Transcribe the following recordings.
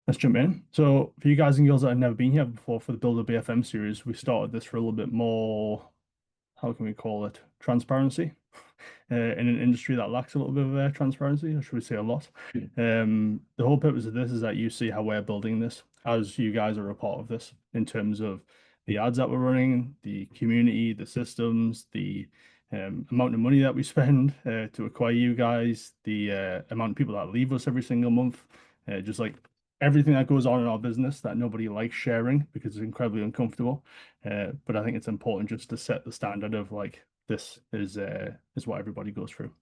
Let's jump in. So, for you guys and girls that have never been here before, for the Build a BFM series, we started this for a little bit more, how can we call it, transparency in an industry that lacks a little bit of transparency, or should we say a lot. The whole purpose of this is that you see how we're building this, as you guys are a part of this, in terms of the ads that we're running, the community, the systems, the amount of money that we spend to acquire you guys, the amount of people that leave us every single month, just like everything that goes on in our business that nobody likes sharing because it's incredibly uncomfortable. But I think it's important just to set the standard of like this is what everybody goes through.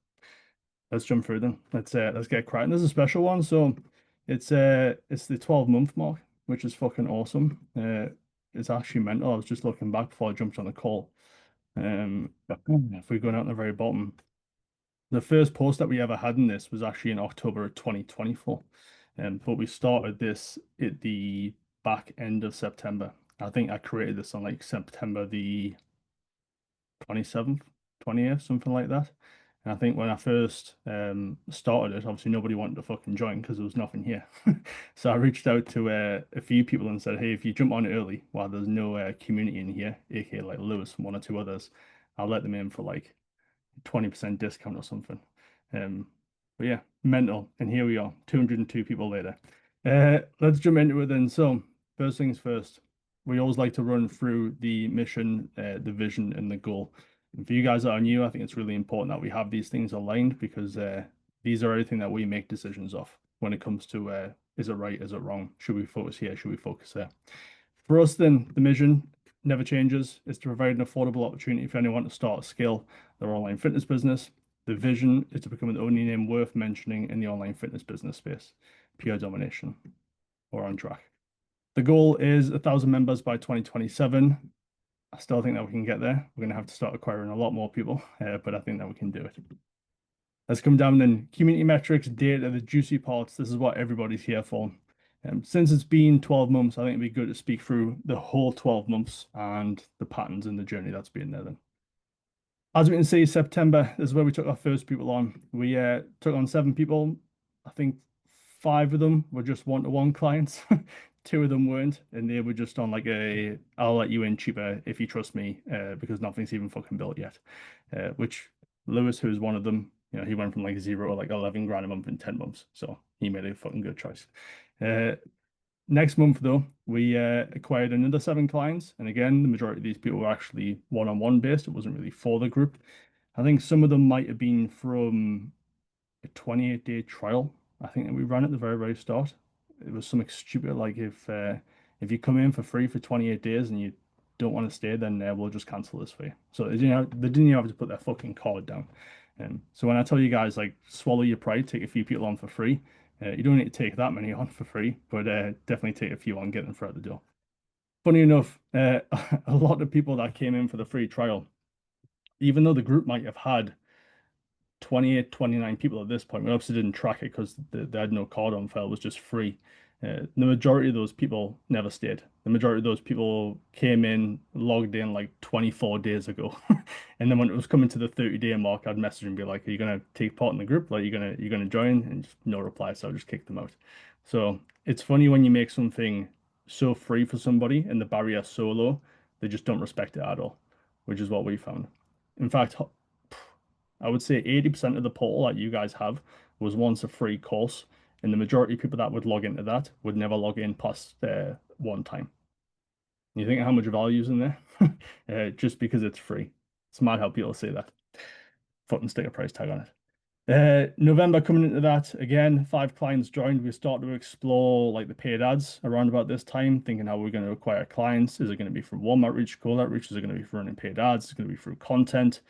Let's jump through them. Let's get cracking. There's a special one, so it's the 12-month mark, which is fucking awesome. It's actually mental. I was just looking back before I jumped on the call. If we go down to the very bottom, the first post that we ever had in this was actually in October of 2024. But we started this at the back end of September. I think I created this on like September the 27th, 20th, something like that. And I think when I first started it, obviously nobody wanted to fucking join because there was nothing here. So I reached out to a few people and said, hey, if you jump on early while there's no community in here, aka like Lewis and one or two others, I'll let them in for like 20% discount or something. Um, but yeah, mental. And here we are, 202 people later. Let's jump into it then. So, first things first, we always like to run through the mission, the vision, and the goal. And for you guys that are new, I think it's really important that we have these things aligned because these are everything that we make decisions off when it comes to is it right, is it wrong? Should we focus here? Should we focus there? For us, then, the mission never changes. It's to provide an affordable opportunity for anyone to start, scale their online fitness business. The vision is to become the only name worth mentioning in the online fitness business space. Pure domination. We're on track. The goal is 1,000 members by 2027. I still think that we can get there. We're going to have to start acquiring a lot more people, but I think that we can do it. Let's come down then. Community metrics, data, the juicy parts. This is what everybody's here for. Since it's been 12 months, I think it'd be good to speak through the whole 12 months and the patterns in the journey that's been there then. As we can see, September is where we took our first people on. We took on 7 people. I think 5 of them were just one-to-one clients. 2 of them weren't, and they were just on like I'll let you in cheaper if you trust me, because nothing's even fucking built yet. Which Lewis, who is one of them, he went from like 0 to like 11 grand a month in 10 months. So he made a fucking good choice. Next month, though, we acquired another 7 clients. And again, the majority of these people were actually one-on-one based. It wasn't really for the group. I think some of them might have been from a 28-day trial. I think that we ran at the very, very start. It was something stupid like if you come in for free for 28 days and you don't want to stay, then we'll just cancel this for you. So they didn't even have to put their fucking card down. So when I tell you guys like swallow your pride, take a few people on for free, you don't need to take that many on for free, but definitely take a few on, get them through the door. Funny enough, a lot of people that came in for the free trial, even though the group might have had 28, 29 people at this point. We obviously didn't track it because they had no card on file, it was just free. The majority of those people never stayed. The majority of those people came in, logged in like 24 days ago. And then when it was coming to the 30-day mark, I'd message and be like, are you gonna take part in the group? Like you're gonna join? And just no reply, so I just kicked them out. So it's funny when you make something so free for somebody and the barrier so low, they just don't respect it at all, which is what we found. In fact, I would say 80% of the poll that you guys have was once a free course, and the majority of people that would log into that would never log in past one time. You think how much value is in there? Just because it's free. It's mad how people say that. Foot and stick a price tag on it. November coming into that again, 5 clients joined. We started to explore like the paid ads around about this time, thinking how we're going to acquire clients. Is it going to be from warm outreach, cold outreach? Is it going to be for running paid ads? Is it going to be through content?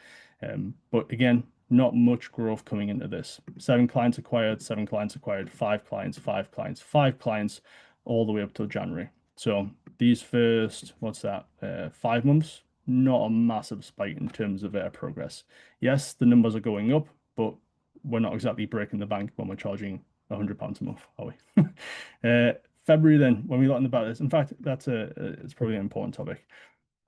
But again, not much growth coming into this. 7 clients acquired, 7 clients acquired, 5 clients, 5 clients, 5 clients, all the way up till January. So these first, what's that, 5 months, not a massive spike in terms of progress. Yes, the numbers are going up, but we're not exactly breaking the bank when we're charging £100 a month, are we? February then, when we learned about this, in fact, it's probably an important topic.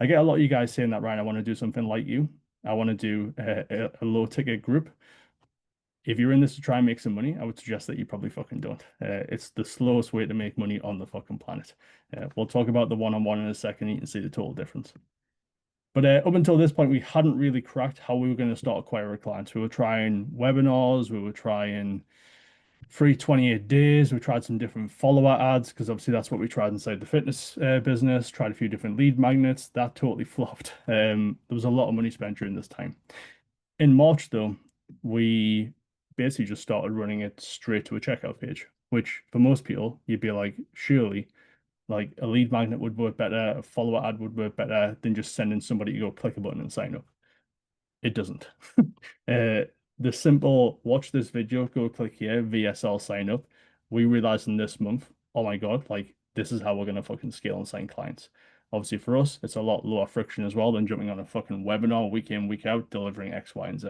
I get a lot of you guys saying that, Ryan, I want to do something like you. I want to do a low ticket group. If you're in this to try and make some money, I would suggest that you probably fucking don't. It's the slowest way to make money on the fucking planet. We'll talk about the one-on-one in a second. You can see the total difference. But up until this point, we hadn't really cracked how we were going to start acquiring clients. We were trying webinars, we were trying free 28 days. We tried some different follower ads because obviously that's what we tried inside the fitness business. Tried a few different lead magnets. That totally flopped. There was a lot of money spent during this time. In March, though, we basically just started running it straight to a checkout page, which for most people, you'd be like, surely, like a lead magnet would work better, a follower ad would work better than just sending somebody to go click a button and sign up. It doesn't. The simple watch this video, go click here, VSL sign up. We realized in this month, oh my God, like this is how we're gonna fucking scale and sign clients. Obviously for us, it's a lot lower friction as well than jumping on a fucking webinar week in, week out, delivering X, Y, and Z.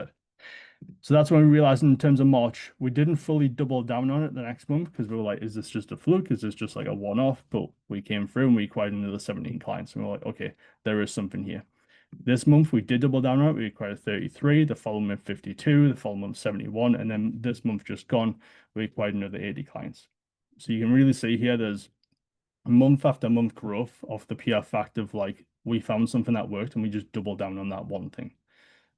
So that's when we realized in terms of March, we didn't fully double down on it the next month because we were like, is this just a fluke? Is this just like a one-off? But we came through and we acquired another 17 clients. And we we're like, okay, there is something here. This month we did double down on it. We acquired 33, the following month 52, the following month 71, and then this month just gone, we acquired another 80 clients. So you can really see here there's month after month growth of the PR fact of like we found something that worked and we just doubled down on that one thing,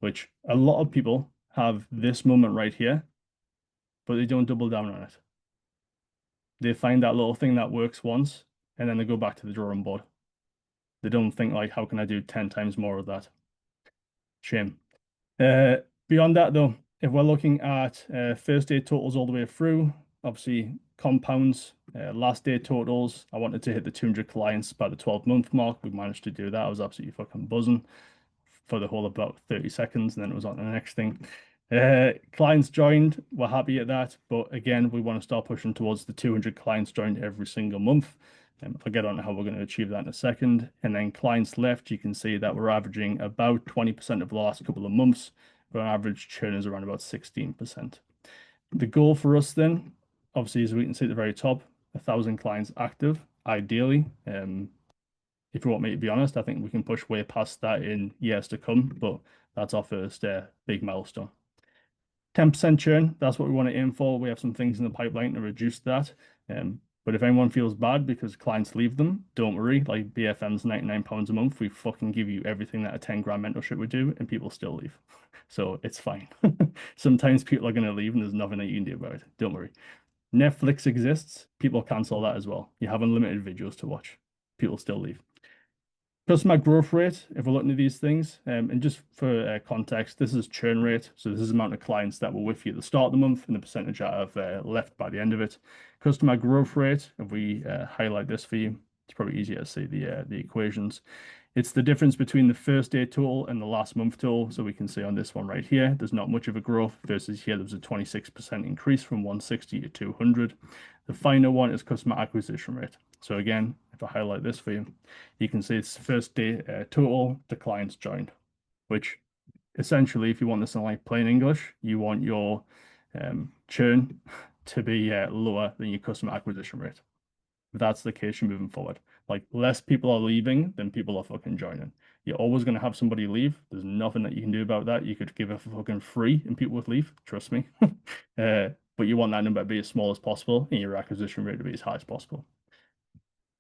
which a lot of people have this moment right here, but they don't double down on it. They find that little thing that works once and then they go back to the drawing board. They don't think like, how can I do 10 times more of that? Shame. Uh, Beyond that, though, if we're looking at first day totals all the way through, obviously compounds, last day totals, I wanted to hit the 200 clients by the 12-month mark. We managed to do that. I was absolutely fucking buzzing for the whole about 30 seconds, and then it was on to the next thing. Clients joined, we're happy at that, but again, we want to start pushing towards the 200 clients joined every single month. I'll get on to how we're going to achieve that in a second. And then clients left, you can see that we're averaging about 20% of the last couple of months, but on average churn is around about 16%. The goal for us then, obviously, as we can see at the very top, 1,000 clients active, ideally. If you want me to be honest, I think we can push way past that in years to come, but that's our first big milestone. 10% churn, that's what we want to aim for. We have some things in the pipeline to reduce that. But if anyone feels bad because clients leave them, don't worry. Like BFM's £99 a month, we fucking give you everything that a 10 grand mentorship would do, and people still leave. So it's fine. Sometimes people are going to leave and there's nothing that you can do about it. Don't worry. Netflix exists. People cancel that as well. You have unlimited videos to watch. People still leave. Customer growth rate, if we're looking at these things, and just for context, this is churn rate. So this is the amount of clients that were with you at the start of the month and the percentage that have left by the end of it. Customer growth rate, if we highlight this for you, it's probably easier to see the equations. It's the difference between the first day total and the last month total. So we can see on this one right here, there's not much of a growth versus here, there was a 26% increase from 160 to 200. The final one is customer acquisition rate. So again, if I highlight this for you, you can see it's first day total, the clients joined, which essentially, if you want this in like plain English, you want your churn to be lower than your customer acquisition rate. If that's the case, you're moving forward. Like less people are leaving than people are fucking joining. You're always going to have somebody leave. There's nothing that you can do about that. You could give a fucking free and people would leave. Trust me. But you want that number to be as small as possible and your acquisition rate to be as high as possible.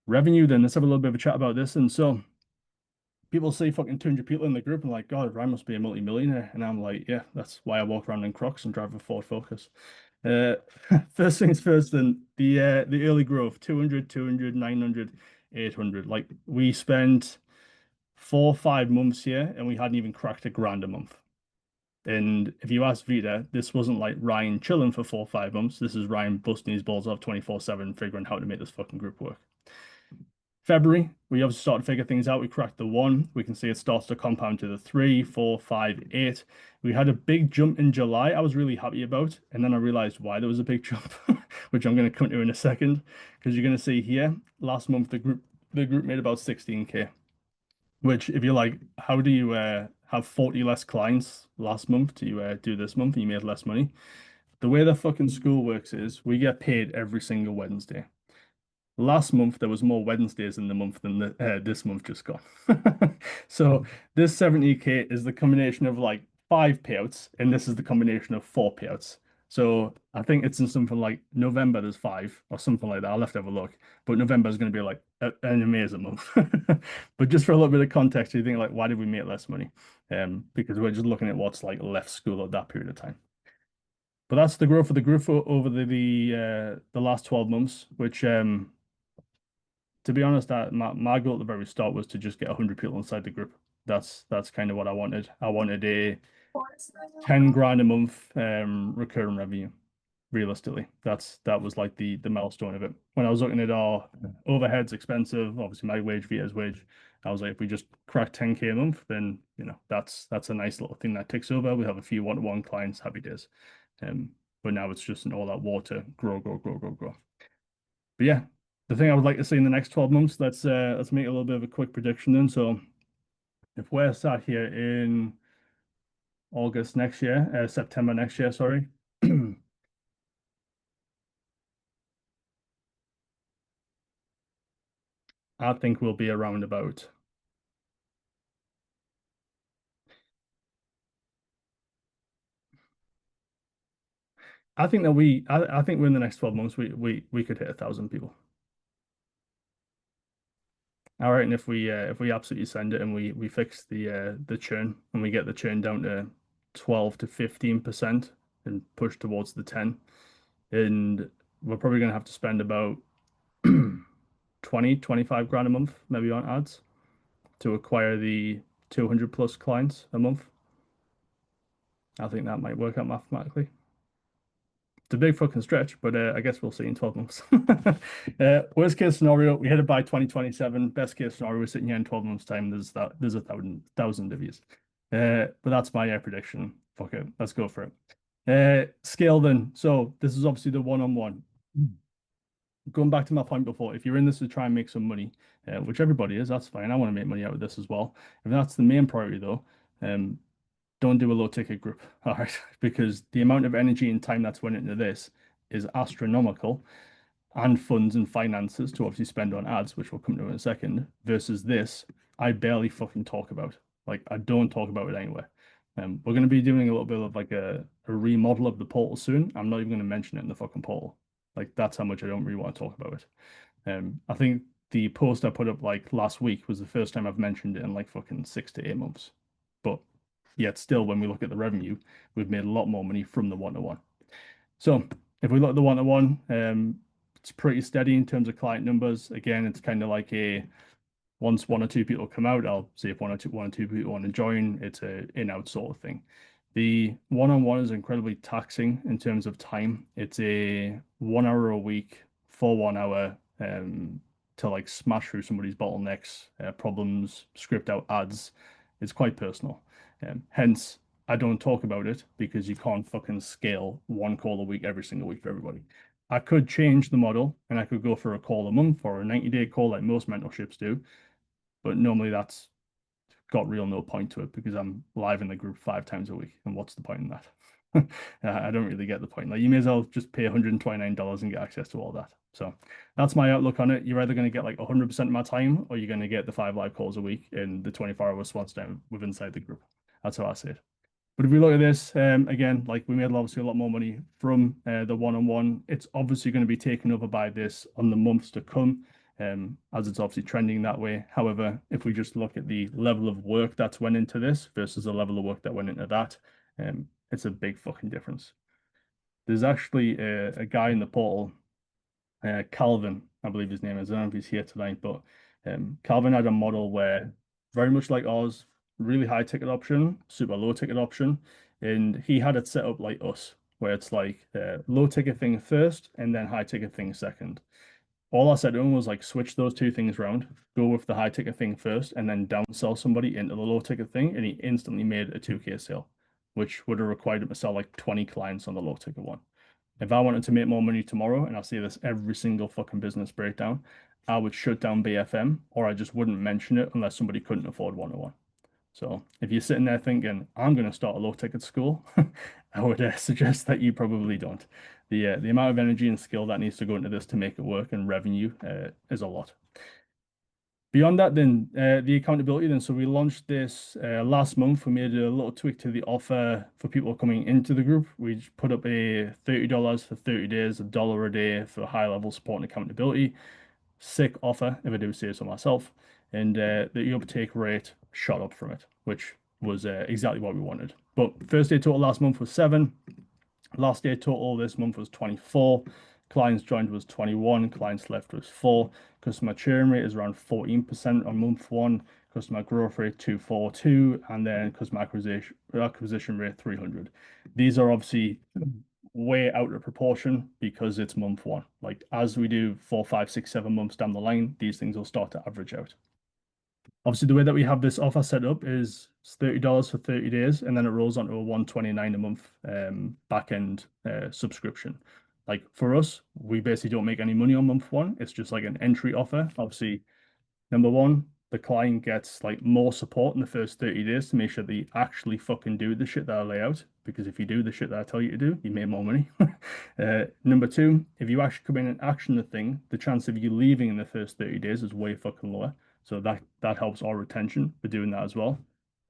Revenue, then let's have a little bit of a chat about this. And so people see fucking 200 people in the group and like, God, Ryan must be a multi-millionaire. And I'm like, yeah, that's why I walk around in Crocs and drive a Ford Focus. Uh, First things first, then the early growth, 200, 200, 900, 800. Like we spent 4 or 5 months here and we hadn't even cracked £1,000 a month. And if you ask Vita, this wasn't like Ryan chilling for 4 or 5 months. This is Ryan busting his balls off 24/7, figuring out how to make this fucking group work. February, we obviously started to figure things out. We cracked the 1. We can see it starts to compound to the 3, 4, 5, 8. We had a big jump in July I was really happy about. And then I realized why there was a big jump, which I'm going to come to in a second. Because you're going to see here, last month, the group made about 16K. Which, if you're like, how do you have 40 less clients last month to do this month and you made less money? The way the fucking school works is we get paid every single Wednesday. Last month there was more Wednesdays in the month than this month just gone. So this 70K is the combination of like 5 payouts, and this is the combination of 4 payouts. So I think it's in something like November, there's five or something like that. I'll have to have a look. But November is going to be like an amazing month. But just for a little bit of context, you think like, why did we make less money? Because we're just looking at what's like left school at that period of time. But that's the growth of the group over the last 12 months, which to be honest, my goal at the very start was to just get 100 people inside the group. That's kind of what I wanted. I wanted a 10 grand a month recurring revenue. Realistically, that was like the milestone of it. When I was looking at our overheads, expensive, obviously my wage, Vita's wage, I was like, if we just crack 10K a month, then that's a nice little thing that ticks over. We have a few one-to-one clients, happy days. Um, but now it's just an all that water, grow, grow, grow, grow, grow. But yeah, the thing I would like to see in the next 12 months, let's make a little bit of a quick prediction then. So if we're sat here in August next year, September next year, sorry, I think we'll be around about. I think that I think within the next 12 months we could hit 1,000 people. All right, and if we absolutely send it and we fix the churn and we get the churn down to 12 to 15% and push towards the 10, and we're probably gonna have to spend about 20, 25 grand a month maybe on ads to acquire the 200 plus clients a month. I think that might work out mathematically. It's a big fucking stretch, but I guess we'll see in 12 months. Worst case scenario, we hit it by 2027. Best case scenario, we're sitting here in 12 months' time. There's a thousand of views. But that's my prediction. Fuck it. Let's go for it. Scale then. So this is obviously the one-on-one. Going back to my point before, if you're in this to try and make some money, which everybody is, that's fine. I want to make money out of this as well. If that's the main priority though, um, don't do a low ticket group. All right. Because the amount of energy and time that's went into this is astronomical, and funds and finances to obviously spend on ads, which we'll come to in a second, versus this, I barely fucking talk about. Like, I don't talk about it anywhere. We're going to be doing a little bit of like a remodel of the portal soon. I'm not even going to mention it in the fucking portal. Like, that's how much I don't really want to talk about it. I think the post I put up like last week was the first time I've mentioned it in like fucking 6 to 8 months. But yet still, when we look at the revenue, we've made a lot more money from the one-to-one. So if we look at the one-to-one, it's pretty steady in terms of client numbers. Again, it's kind of like a once one or two people come out, I'll see if one or two people want to join. It's a in-out sort of thing. The one-on-one is incredibly taxing in terms of time. It's a 1 hour a week for 1 hour to like smash through somebody's bottlenecks, problems, script out ads. It's quite personal. Hence, I don't talk about it because you can't fucking scale one call a week every single week for everybody. I could change the model and I could go for a call a month or a 90-day call like most mentorships do, but normally that's got real no point to it because I'm live in the group 5 times a week. And what's the point in that? I don't really get the point. Like you may as well just pay $129 and get access to all that. So that's my outlook on it. You're either going to get like 100% of my time or you're going to get the 5 live calls a week in the 24-hour response time with inside the group. That's how I see it. But if we look at this, again, like we made obviously a lot more money from the one-on-one. It's obviously going to be taken over by this on the months to come, as it's obviously trending that way. However, if we just look at the level of work that's went into this versus the level of work that went into that, it's a big fucking difference. There's actually a guy in the portal, Calvin, I believe his name is. I don't know if he's here tonight, but Calvin had a model where very much like ours, really high ticket option, super low ticket option, and he had it set up like us, where it's like low ticket thing first and then high ticket thing second. All I said to him was like switch those two things around, go with the high ticket thing first, and then downsell somebody into the low ticket thing, and he instantly made a 2K sale, which would have required him to sell like 20 clients on the low ticket one. If I wanted to make more money tomorrow, and I see this every single fucking business breakdown, I would shut down BFM or I just wouldn't mention it unless somebody couldn't afford one-to-one. So if you're sitting there thinking, I'm going to start a low ticket school, I would suggest that you probably don't. The amount of energy and skill that needs to go into this to make it work and revenue is a lot. Beyond that, then the accountability. Then, so we launched this last month. We made a little tweak to the offer for people coming into the group. We just put up a $30 for 30 days, $1 a day for high level support and accountability. Sick offer, if I do say so myself. And the uptake rate shot up from it, which was exactly what we wanted. But first day total last month was 7. Last day total this month was 24. Clients joined was 21. Clients left was 4. Customer churn rate is around 14% on month one. Customer growth rate 242, and then customer acquisition rate 300. These are obviously way out of proportion because it's month one. Like as we do 4, 5, 6, 7 months down the line, these things will start to average out. Obviously, the way that we have this offer set up is it's $30 for 30 days, and then it rolls onto a 129 a month back end subscription. Like for us, we basically don't make any money on month one. It's just like an entry offer. Obviously, number one, the client gets like more support in the first 30 days to make sure that you actually fucking do the shit that I lay out. Because if you do the shit that I tell you to do, you make more money. Number two, if you actually come in and action the thing, the chance of you leaving in the first 30 days is way fucking lower. So that helps our retention for doing that as well.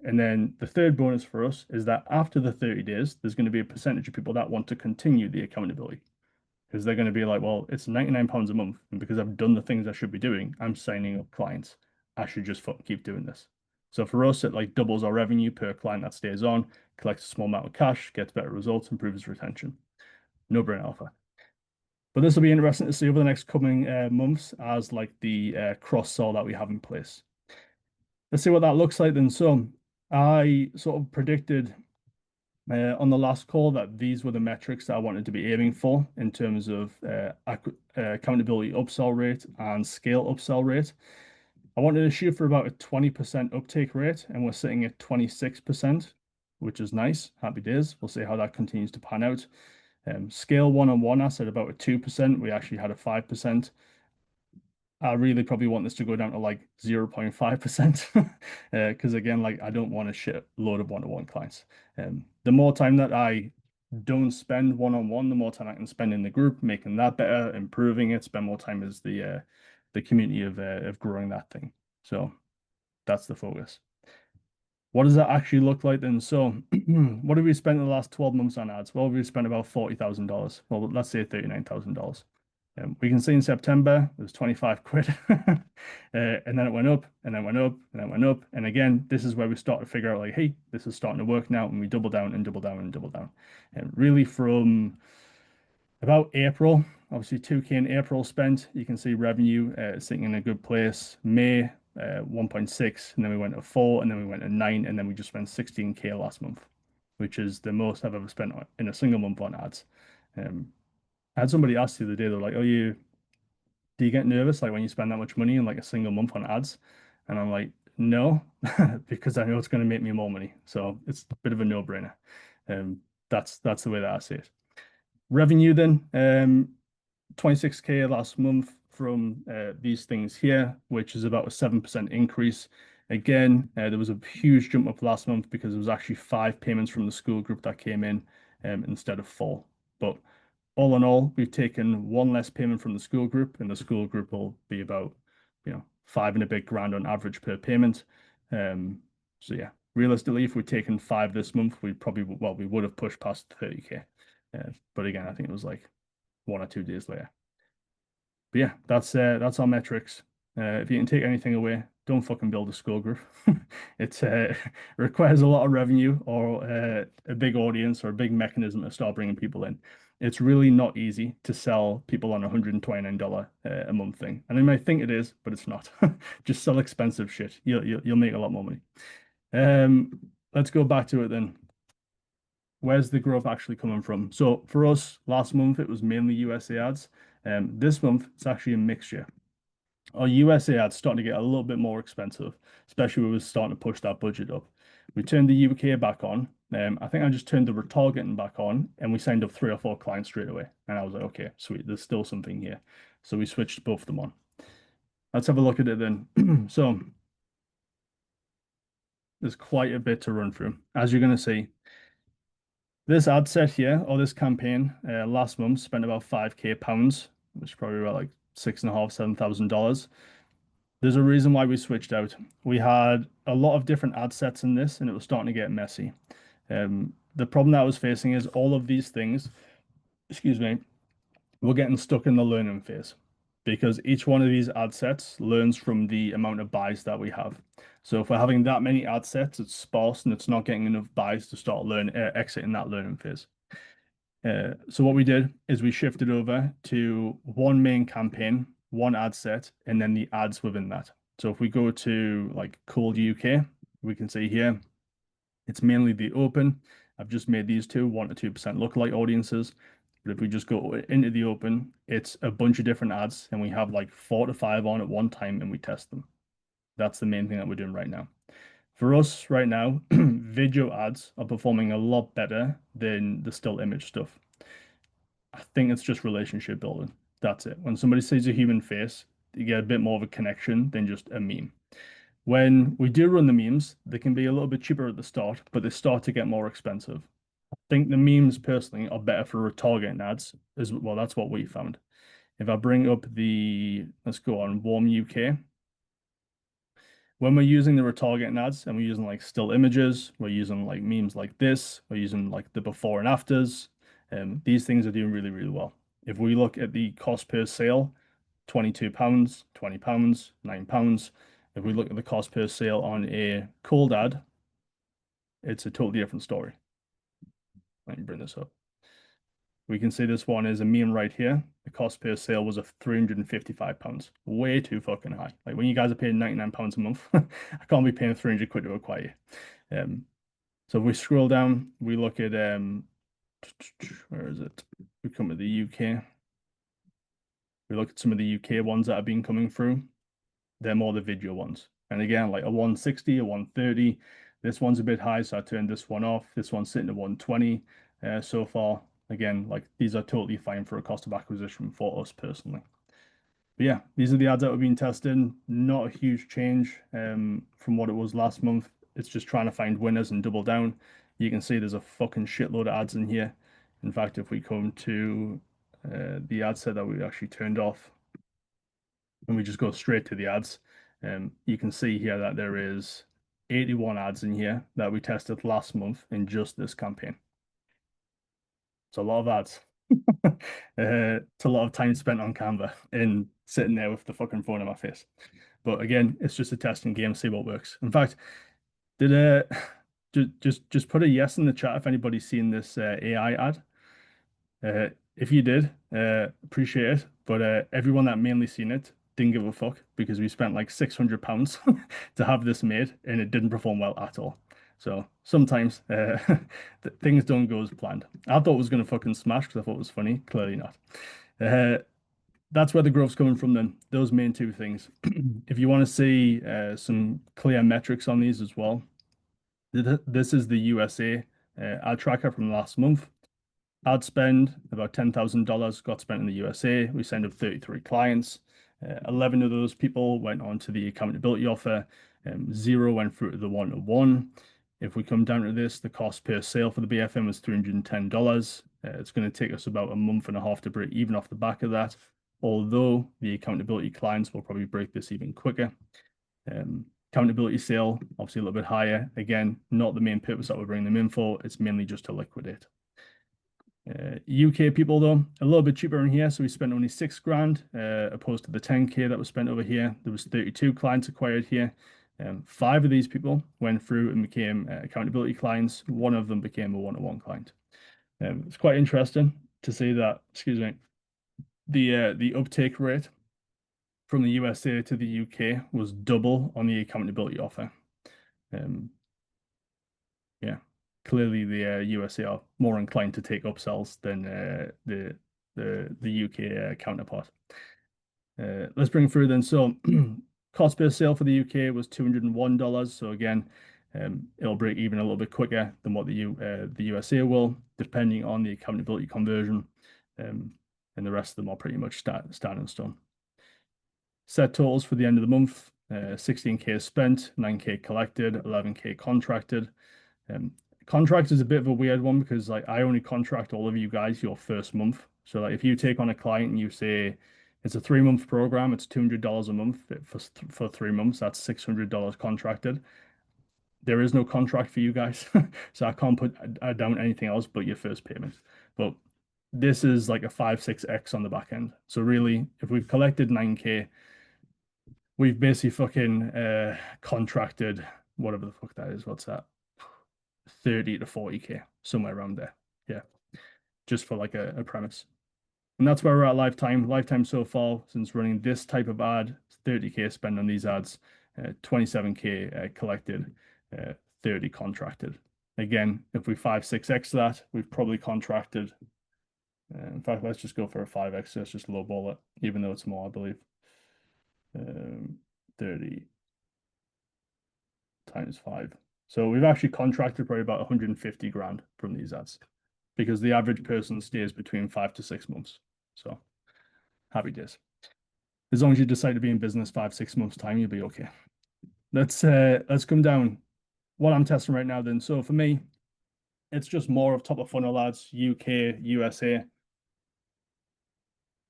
And then the third bonus for us is that after the 30 days, there's going to be a percentage of people that want to continue the accountability because they're going to be like, well, it's £99 a month. And because I've done the things I should be doing, I'm signing up clients. I should just fucking keep doing this. So for us, it like doubles our revenue per client that stays on, collects a small amount of cash, gets better results, improves retention. No brain alpha. But this will be interesting to see over the next coming months as like the cross sell that we have in place. Let's see what that looks like then. So I sort of predicted on the last call that these were the metrics that I wanted to be aiming for in terms of accountability upsell rate and scale upsell rate. I wanted to shoot for about a 20% uptake rate, and we're sitting at 26%, which is nice. Happy days. We'll see how that continues to pan out. Scale one-on-one, I said about a 2%. We actually had a 5%. I really probably want this to go down to like 0.5% because again, like I don't want to shit load of one-on-one clients. The more time that I don't spend one-on-one, the more time I can spend in the group, making that better, improving it, spend more time as the community of growing that thing. So that's the focus. What does that actually look like then? So, what have we spent in the last 12 months on ads? Well, we've spent about $40,000. Well, let's say $39,000. We can see in September it was 25 quid. And then it went up, and then went up, and then went up. And again, this is where we start to figure out like, hey, this is starting to work now. And we double down and double down and double down. And really from about April, obviously 2K in April spent, you can see revenue sitting in a good place. May 1.6, and then we went to 4, and then we went to 9, and then we just spent 16K last month, which is the most I've ever spent in a single month on ads. I had somebody ask the other day, they're like, do you get nervous like when you spend that much money in like a single month on ads? And I'm like, no, because I know it's going to make me more money. So it's a bit of a no-brainer. That's the way that I see it. Revenue then, 26K last month from these things here, which is about a 7% increase. Again, there was a huge jump up last month because there was actually 5 payments from the school group that came in instead of 4. But all in all, we've taken one less payment from the school group, and the school group will be about, 5 and a bit grand on average per payment. So yeah, realistically, if we'd taken 5 this month, we would have pushed past 30K. But again, I think it was like 1 or 2 days later. But yeah, that's our metrics. If you can take anything away, don't fucking build a school group. It requires a lot of revenue or a big audience or a big mechanism to start bringing people in. It's really not easy to sell people on a $129 a month thing. And they might think it is, but it's not. Just sell expensive shit. You'll make a lot more money. Let's go back to it then. Where's the growth actually coming from? So for us, last month it was mainly USA ads. This month it's actually a mixture. Our USA ads starting to get a little bit more expensive, especially when we were starting to push that budget up. We turned the UK back on. I think I just turned the retargeting back on, and we signed up 3 or 4 clients straight away. And I was like, okay, sweet, there's still something here. So we switched both of them on. Let's have a look at it then. So there's quite a bit to run through. As you're going to see, this ad set here, or this campaign, last month spent about 5K pounds, which is probably about like 6.5, $7,000. There's a reason why we switched out. We had a lot of different ad sets in this, and it was starting to get messy. The problem that I was facing is all of these things, excuse me, we're getting stuck in the learning phase because each one of these ad sets learns from the amount of buys that we have. So if we're having that many ad sets, it's sparse and it's not getting enough buys to start exiting that learning phase. So what we did is we shifted over to one main campaign, one ad set, and then the ads within that. So if we go to like Cold UK, we can see here it's mainly the open. I've just made these two 1 to 2% lookalike audiences. But if we just go into the open, it's a bunch of different ads, and we have like 4 to 5 on at one time, and we test them. That's the main thing that we're doing right now. For us right now, video ads are performing a lot better than the still image stuff. I think it's just relationship building. That's it. When somebody sees a human face, you get a bit more of a connection than just a meme. When we do run the memes, they can be a little bit cheaper at the start, but they start to get more expensive. I think the memes personally are better for retargeting ads as well. That's what we found. If I bring up let's go on Warm UK. When we're using the retargeting ads and we're using like still images, we're using like memes like this, we're using like the before and afters. These things are doing really, really well. If we look at the cost per sale, £22, £20, £9. If we look at the cost per sale on a cold ad, it's a totally different story. Let me bring this up. We can see this one is a meme right here. The cost per sale was of £355. Way too fucking high. Like when you guys are paying £99 a month, I can't be paying 300 quid to acquire you. So if we scroll down, we look at where is it? We come to the UK. We look at some of the UK ones that have been coming through. They're more the video ones. And again, like a 160, a 130. This one's a bit high, so I turned this one off. This one's sitting at 120 so far. Again, like these are totally fine for a cost of acquisition for us personally. But yeah, these are the ads that we've been testing. Not a huge change from what it was last month. It's just trying to find winners and double down. You can see there's a fucking shitload of ads in here. In fact, if we come to the ad set that we actually turned off, and we just go straight to the ads, you can see here that there is 81 ads in here that we tested last month in just this campaign. It's a lot of ads. It's a lot of time spent on Canva and sitting there with the fucking phone in my face. But again, it's just a testing game, see what works. In fact, did just put a yes in the chat if anybody's seen this AI ad. If you did, appreciate it. But everyone that mainly seen it didn't give a fuck because we spent like £600 to have this made and it didn't perform well at all. So sometimes things don't go as planned. I thought it was going to fucking smash because I thought it was funny. Clearly not. That's where the growth's coming from then. Those main two things. If you want to see some clear metrics on these as well, this is the USA ad tracker from last month. Ad spend, about $10,000 got spent in the USA. We signed up 33 clients. 11 of those people went on to the accountability offer. 0 went through to the one-to-one. If we come down to this, the cost per sale for the BFM was $310. It's going to take us about a month and a half to break even off the back of that, although the accountability clients will probably break this even quicker. Accountability sale, obviously a little bit higher. Again, not the main purpose that we're bringing them in for. It's mainly just to liquidate. UK people though, a little bit cheaper in here, so we spent only 6 grand opposed to the 10k that was spent over here. There was 32 clients acquired here. 5 of these people went through and became accountability clients. 1 of them became a one-to-one client. It's quite interesting to see that, excuse me, the uptake rate from the USA to the UK was double on the accountability offer. Yeah, clearly the USA are more inclined to take upsells than the UK counterpart. Let's bring through then. So cost per sale for the UK was $201. So again, it'll break even a little bit quicker than what the USA will, depending on the accountability conversion. And the rest of them are pretty much stand in stone. Set totals for the end of the month, 16k spent, 9k collected, 11k contracted. Contract is a bit of a weird one because like I only contract all of you guys your first month. So like if you take on a client and you say It's a 3 month program. It's $200 a month for 3 months. That's $600 contracted. There is no contract for you guys, so I can't put down anything else but your first payment. But this is like a 5, 6x on the back end. So really, if we've collected 9K, we've basically fucking contracted whatever the fuck that is. What's that? 30 to 40K, somewhere around there. Yeah, just for like a premise. And that's where we're at lifetime. Lifetime so far, since running this type of ad, 30K spent on these ads, 27K collected, 30 contracted. Again, if we 5, 6x that, we've probably contracted. In fact, let's just go for a 5x. Let's just lowball it, even though it's more, I believe. 30 times 5. So we've actually contracted probably about 150 grand from these ads because the average person stays between 5 to 6 months. So happy days. As long as you decide to be in business 5, 6 months time, you'll be okay. Let's come down. What I'm testing right now then. So for me, it's just more of top of funnel ads, UK, USA.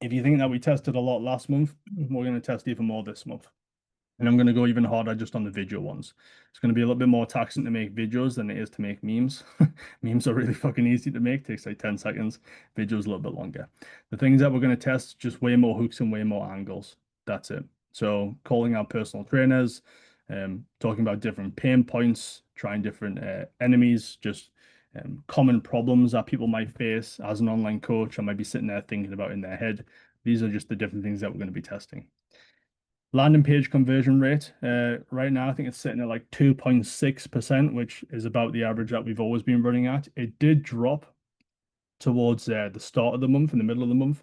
If you think that we tested a lot last month, we're going to test even more this month. And I'm going to go even harder just on the video ones. It's going to be a little bit more taxing to make videos than it is to make memes. Memes are really fucking easy to make, takes like 10 seconds. Videos a little bit longer. The things that we're going to test, just way more hooks and way more angles. That's it. So calling out personal trainers, talking about different pain points, trying different enemies, just common problems that people might face as an online coach. I might be sitting there thinking about in their head. These are just the different things that we're going to be testing. Landing page conversion rate, right now, I think it's sitting at like 2.6%, which is about the average that we've always been running at. It did drop towards the start of the month, in the middle of the month,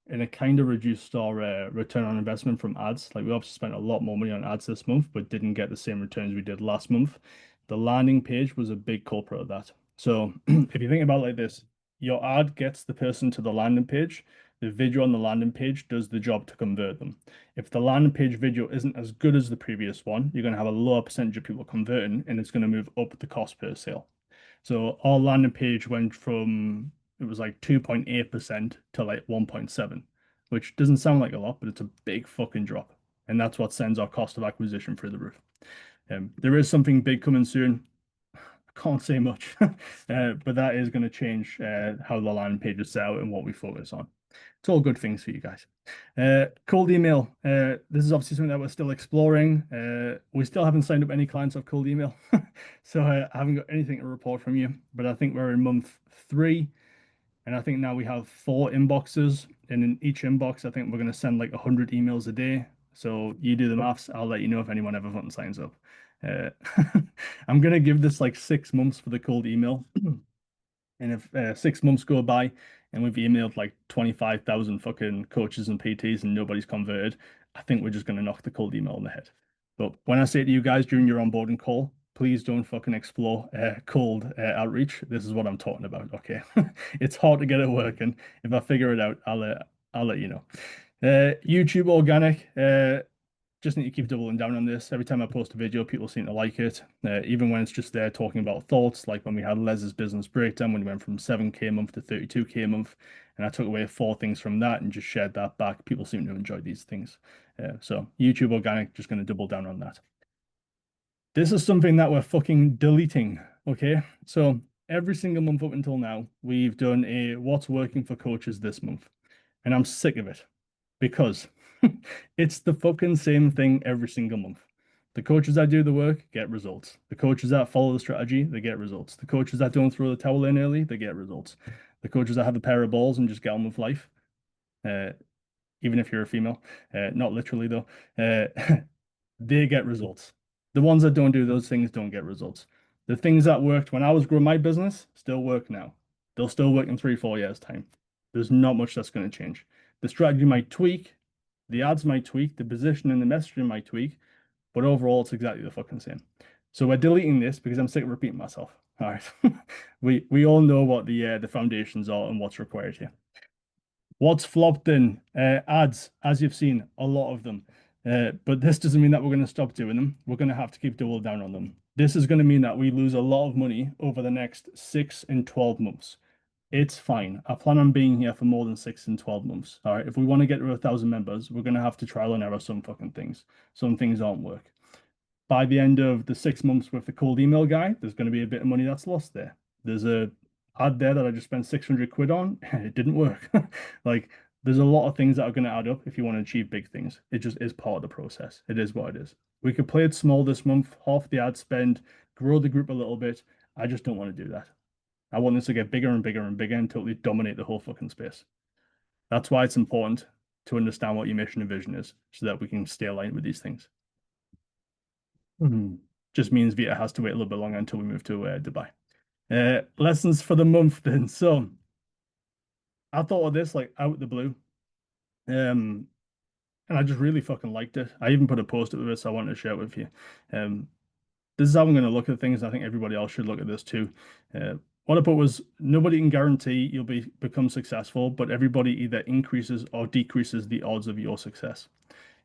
and it kind of reduced our return on investment from ads. Like we obviously spent a lot more money on ads this month, but didn't get the same returns we did last month. The landing page was a big culprit of that. So if you think about it like this, your ad gets the person to the landing page. The video on the landing page does the job to convert them. If the landing page video isn't as good as the previous one, you're going to have a lower percentage of people converting, and it's going to move up the cost per sale. So our landing page went from, it was like 2.8% to like 1.7, which doesn't sound like a lot, but it's a big fucking drop. And that's what sends our cost of acquisition through the roof. There is something big coming soon. I can't say much, but that is going to change how the landing page is set out and what we focus on. It's all good things for you guys. Cold email. This is obviously something that we're still exploring. We still haven't signed up any clients of cold email, so I haven't got anything to report from you. But I think we're in month 3, and I think now we have 4 inboxes. And in each inbox, I think we're going to send like 100 emails a day. So you do the maths. I'll let you know if anyone ever fucking signs up. Uh, I'm going to give this like 6 months for the cold email. And if 6 months go by and we've emailed like 25,000 fucking coaches and PTs and nobody's converted, I think we're just going to knock the cold email on the head. But when I say to you guys during your onboarding call, please don't fucking explore cold outreach. This is what I'm talking about. Okay, it's hard to get it working. If I figure it out, I'll let you know. YouTube organic. Just need to keep doubling down on this. Every time I post a video, people seem to like it. Even when it's just there talking about thoughts, like when we had Les's business breakdown, when we went from 7K a month to 32K a month, and I took away 4 things from that and just shared that back. People seem to enjoy these things. So YouTube organic, just going to double down on that. This is something that we're fucking deleting. Okay. So every single month up until now, we've done a what's working for coaches this month. And I'm sick of it because it's the fucking same thing every single month. The coaches that do the work get results. The coaches that follow the strategy, they get results. The coaches that don't throw the towel in early, they get results. The coaches that have a pair of balls and just get on with life, uh, even if you're a female, not literally though, they get results. The ones that don't do those things don't get results. The things that worked when I was growing my business still work now. They'll still work in 3, 4 years' time. There's not much that's going to change. The strategy might tweak, the ads might tweak, the position and the messaging might tweak, but overall it's exactly the fucking same. So we're deleting this because I'm sick of repeating myself. All right. we all know what the foundations are and what's required here. What's flopped in? Ads, as you've seen, a lot of them. But this doesn't mean that we're going to stop doing them. We're going to have to keep double down on them. This is going to mean that we lose a lot of money over the next 6 and 12 months. It's fine. I plan on being here for more than 6 and 12 months. All right. If we want to get to 1,000 members, we're gonna have to trial and error some fucking things. Some things aren't work. By the end of the 6 months with the cold email guy, there's going to be a bit of money that's lost there. There's a ad there that I just spent 600 quid on, and it didn't work. Like, there's a lot of things that are going to add up if you want to achieve big things. It just is part of the process. It is what it is. We could play it small this month, half the ad spend, grow the group a little bit. I just don't want to do that. I want this to get bigger and bigger and bigger and totally dominate the whole fucking space. That's why it's important to understand what your mission and vision is so that we can stay aligned with these things. Mhm. Just means Vita has to wait a little bit longer until we move to Dubai. Lessons for the month then. So I thought of this like out the blue. Um, and I just really fucking liked it. I even put a post up with this I wanted to share with you. Um, this is how I'm going to look at things. I think everybody else should look at this too. What I put was nobody can guarantee you'll become successful, but everybody either increases or decreases the odds of your success.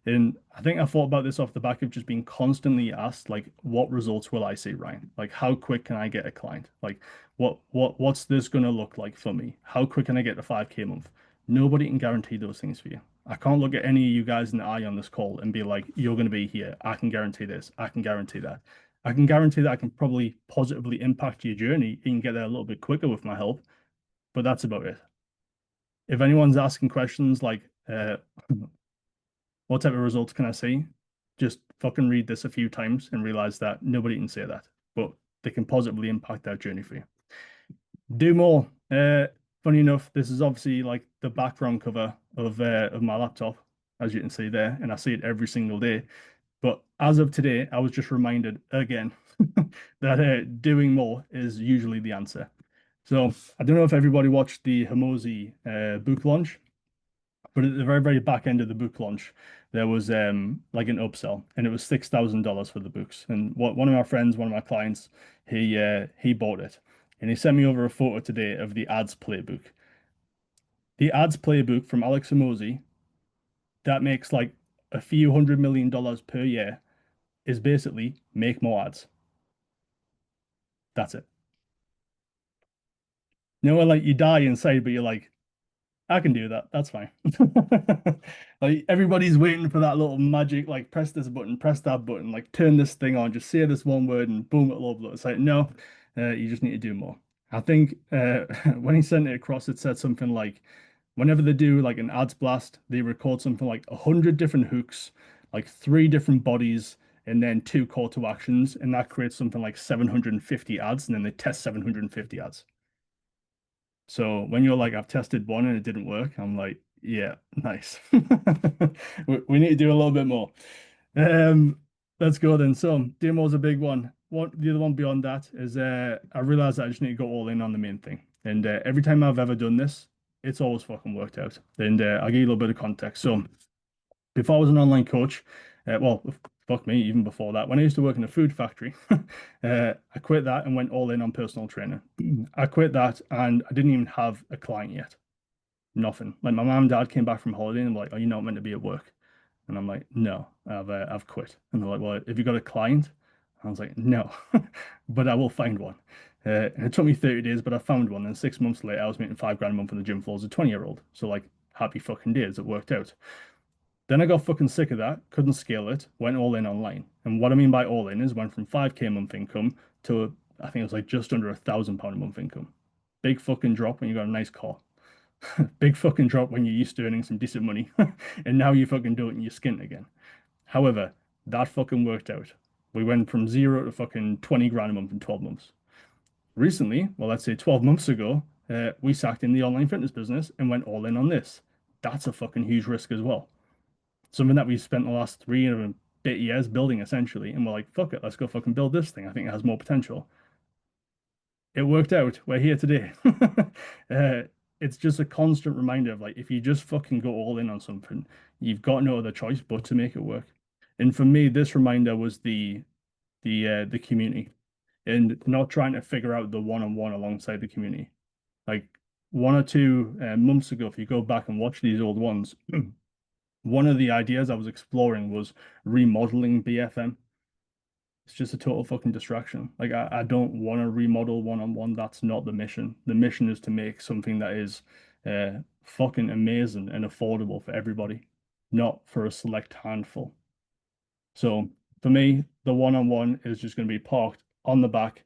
And I think I thought about this off the back of just being constantly asked, like, what results will I see, Ryan? Like, how quick can I get a client? Like, what's this going to look like for me? How quick can I get a 5K a month? Nobody can guarantee those things for you. I can't look at any of you guys in the eye on this call and be like, you're going to be here. I can guarantee this. I can guarantee that. I can guarantee that I can probably positively impact your journey. You can get there a little bit quicker with my help, but that's about it. If anyone's asking questions like, what type of results can I see? Just fucking read this a few times and realize that nobody can say that, but they can positively impact that journey for you. Do more. Funny enough, this is obviously like the background cover of my laptop, as you can see there, and I see it every single day. But as of today, I was just reminded again that doing more is usually the answer. So I don't know if everybody watched the Hormozi book launch. But at the very, very back end of the book launch, there was like an upsell, and it was $6,000 for the books. And one of my friends, one of my clients, he bought it, and he sent me over a photo today of the ads playbook. The ads playbook from Alex Hormozi that makes like a few $100 million per year is basically make more ads. That's it. No, like you die inside, but you're like, I can do that. That's fine. Like everybody's waiting for that little magic, like press this button, press that button, like turn this thing on, just say this one word and boom, it'll upload. It's like, no, you just need to do more. I think when he sent it across, it said something like whenever they do like an ads blast, they record something like 100 different hooks, like three different bodies, and then two call to actions, and that creates something like 750 ads, and then they test 750 ads. So when you're like, I've tested one and it didn't work, I'm like, yeah, nice. We need to do a little bit more. Um, let's go then. So demo's a big one. What the other one beyond that is I realized that I just need to go all in on the main thing. And every time I've ever done this, it's always fucking worked out. And I'll give you a little bit of context. So before I was an online coach, well, fuck me, even before that, when I used to work in a food factory, I quit that and went all in on personal trainer. I quit that and I didn't even have a client yet. Nothing. Like my mom and dad came back from holiday and were like, "Are you not meant to be at work?" And I'm like, "No, I've quit." And they're like, "Well, have you got a client?" I was like, "No, but I will find one." And it took me 30 days, but I found one. And 6 months later, I was making 5 grand a month on the gym floor as a 20-year-old. So like, happy fucking days, it worked out. Then I got fucking sick of that, couldn't scale it, went all in online. And what I mean by all in is went from 5K a month income to I think it was like just under £1,000 a month income. Big fucking drop when you got a nice car. Big fucking drop when you're used to earning some decent money. And now you fucking do it and you're skint again. However, that fucking worked out. We went from zero to fucking 20 grand a month in 12 months. Recently, well, let's say 12 months ago, we sacked in the online fitness business and went all in on this. That's a fucking huge risk as well, something that we spent the last 3 and a bit years building essentially. And we're like, fuck it, let's go fucking build this thing. I think it has more potential. It worked out. We're here today. uh, it's just a constant reminder of like, if you just fucking go all in on something, you've got no other choice but to make it work. And for me, this reminder was the community and not trying to figure out the one-on-one alongside the community. Like 1 or 2 months ago, if you go back and watch these old ones, one of the ideas I was exploring was remodeling BFM. It's just a total fucking distraction. Like I don't want to remodel one-on-one. That's not the mission. The mission is to make something that is fucking amazing and affordable for everybody, not for a select handful. So for me, the one-on-one is just going to be parked on the back.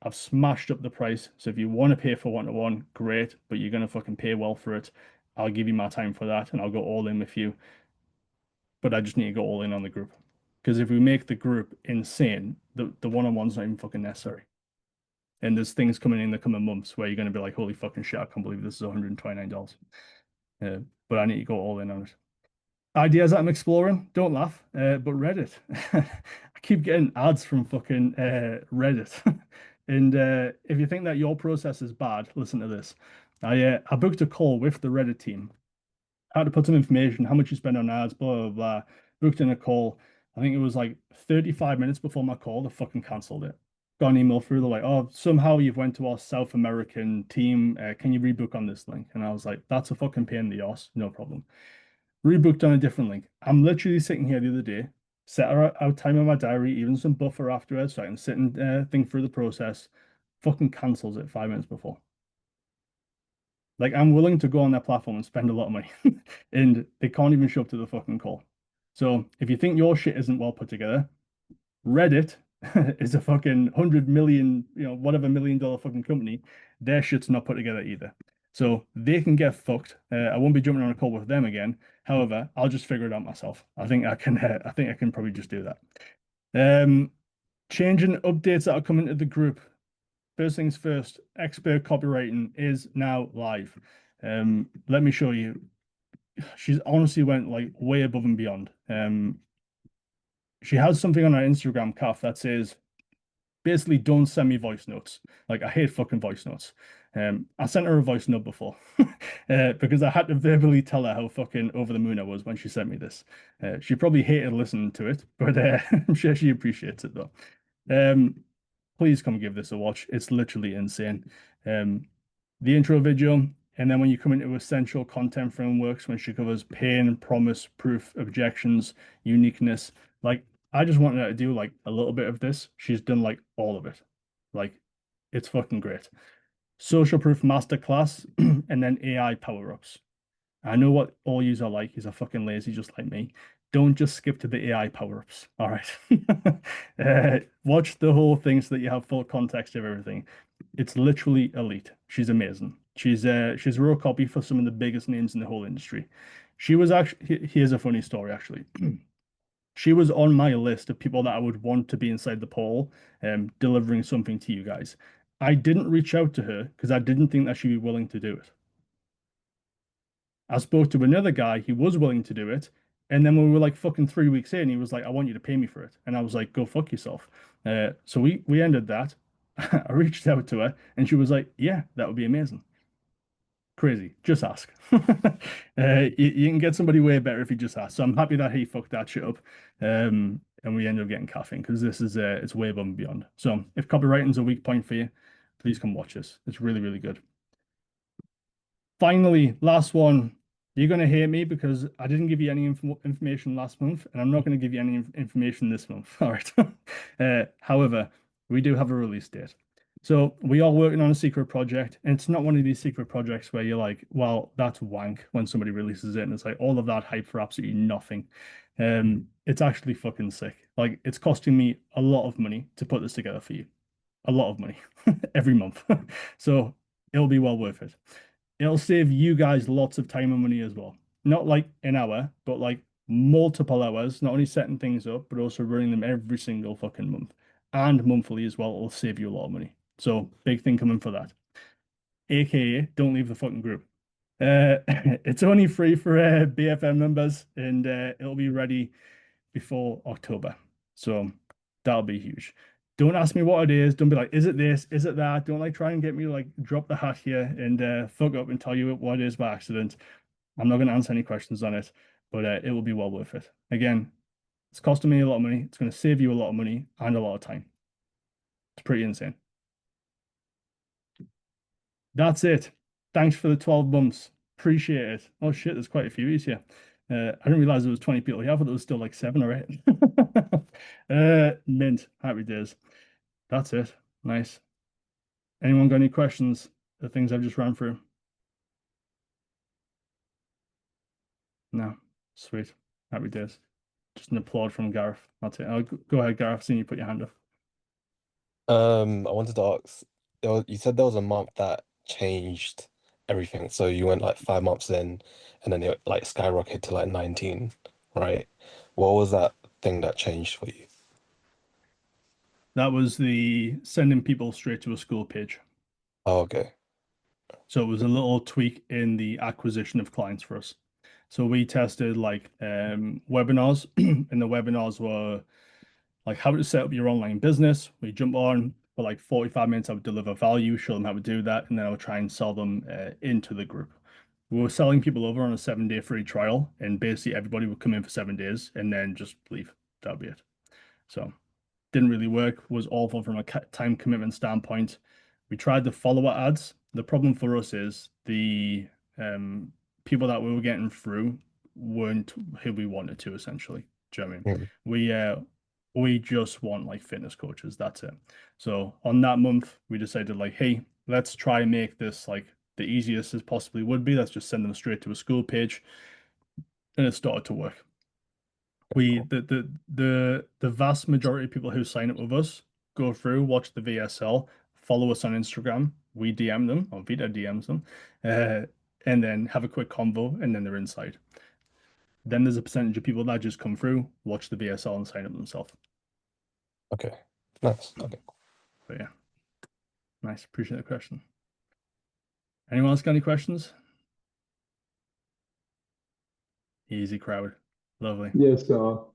I've smashed up the price. So if you want to pay for one-to-one, great, but you're going to fucking pay well for it. I'll give you my time for that and I'll go all in with you. But I just need to go all in on the group. Because if we make the group insane, the one-on-one's not even fucking necessary. And there's things coming in the coming months where you're going to be like, holy fucking shit, I can't believe this is $129. Uh, but I need to go all in on it. Ideas that I'm exploring, don't laugh, but Reddit. I keep getting ads from fucking Reddit. And if you think that your process is bad, listen to this. I booked a call with the Reddit team. I had to put some information, how much you spend on ads, blah, blah, blah. Booked in a call. I think it was like 35 minutes before my call, they fucking cancelled it. Got an email through, they're like, oh, somehow you've went to our South American team. Can you rebook on this link? And I was like, that's a fucking pain in the ass. No problem. Rebooked on a different link. I'm literally sitting here the other day, set out time in my diary, even some buffer afterwards, so I can sit and think through the process. Fucking cancels it 5 minutes before. Like I'm willing to go on their platform and spend a lot of money, and they can't even show up to the fucking call. So if you think your shit isn't well put together, Reddit is a fucking 100 million, whatever $1 million fucking company. Their shit's not put together either. So they can get fucked. I won't be jumping on a call with them again. However, I'll just figure it out myself. I think I can. I think I can probably just do that. Um, Changing updates that are coming to the group. First things first, expert copywriting is now live. Let me show you. She's honestly went like way above and beyond. She has something on her Instagram, Calf, that says basically don't send me voice notes. Like I hate fucking voice notes. I sent her a voice note before because I had to verbally tell her how fucking over the moon I was when she sent me this. She probably hated listening to it, but I'm sure she appreciates it though. Um, please come give this a watch. It's literally insane. Um, the intro video, and then when you come into essential content frameworks, when she covers pain, promise, proof, objections, uniqueness, like I just wanted her to do like a little bit of this. She's done like all of it. Like it's fucking great. Social proof masterclass, and then AI power-ups. I know what all yous are like. Yous are fucking lazy, just like me. Don't just skip to the AI power-ups. All right. Watch the whole thing so that you have full context of everything. It's literally elite. She's amazing. She's raw copy for some of the biggest names in the whole industry. She was actually here's a funny story actually. She was on my list of people that I would want to be inside the poll, delivering something to you guys. I didn't reach out to her because I didn't think that she'd be willing to do it. I spoke to another guy, he was willing to do it. And then when we were like fucking 3 weeks in, he was like, I want you to pay me for it. And I was like, go fuck yourself. So we ended that. I reached out to her and she was like, yeah, that would be amazing. Crazy. Just ask. You can get somebody way better if you just ask. So I'm happy that he fucked that shit up. And we ended up getting caffeine because this is it's way above and beyond. So if copywriting's a weak point for you, please come watch this. It's really, really good. Finally, last one. You're going to hate me because I didn't give you any information last month, and I'm not going to give you any information this month. All right. However, we do have a release date. So we are working on a secret project, and it's not one of these secret projects where you're like, well, that's wank when somebody releases it, and it's like all of that hype for absolutely nothing. It's actually fucking sick. Like it's costing me a lot of money to put this together for you. A lot of money every month. So it'll be well worth it. It'll save you guys lots of time and money as well. Not like an hour, but like multiple hours, not only setting things up, but also running them every single fucking month. And monthly as well, it'll save you a lot of money. So big thing coming for that. AKA, don't leave the fucking group. It's only free for BFM members and it'll be ready before October. So that'll be huge. Don't ask me what it is. Don't be like, is it this? Is it that? Don't like try and get me to like drop the hat here and fuck up and tell you what it is by accident. I'm not going to answer any questions on it, but it will be well worth it. Again, it's costing me a lot of money. It's going to save you a lot of money and a lot of time. It's pretty insane. That's it. Thanks for the 12 months. Appreciate it. Oh shit, there's quite a few of you here. I didn't realize there was 20 people here. I thought there was still like seven or eight. Mint, happy days. That's it. Nice. Anyone got any questions? The things I've just ran through? No. Sweet. Happy days. Just an applaud from Gareth. That's it. Go ahead, Gareth. Seeing you put your hand up. I wanted to ask, you said there was a month that changed everything. So you went like 5 months in, and then it like skyrocketed to like 19, right? What was that thing that changed for you? That was the sending people straight to a school page. Oh, okay. So it was a little tweak in the acquisition of clients for us. So we tested like webinars, and the webinars were like how to set up your online business. We jump on for like 45 minutes. I would deliver value, show them how to do that, and then I would try and sell them into the group. We were selling people over on a 7 day free trial, and basically everybody would come in for 7 days and then just leave. That'd be it. So didn't really work, was awful from a time commitment standpoint. We tried the follower ads. The problem for us is the um, people that we were getting through weren't who we wanted to, essentially. Do you know what I mean? Mm, We just want like fitness coaches. That's it. So on that month, we decided like, hey, let's try and make this like the easiest as possibly would be. Let's just send them straight to a school page, and it started to work. We cool. the vast majority of people who sign up with us go through, watch the VSL, follow us on Instagram. We DM them, or Vita DMs them, uh, and then have a quick convo, and then they're inside. Then there's a percentage of people that just come through, watch the VSL, and sign up themselves. Okay. Nice. Okay. But yeah, nice. Appreciate the question. Anyone else got any questions? Easy crowd. Lovely. Yes, Go ahead,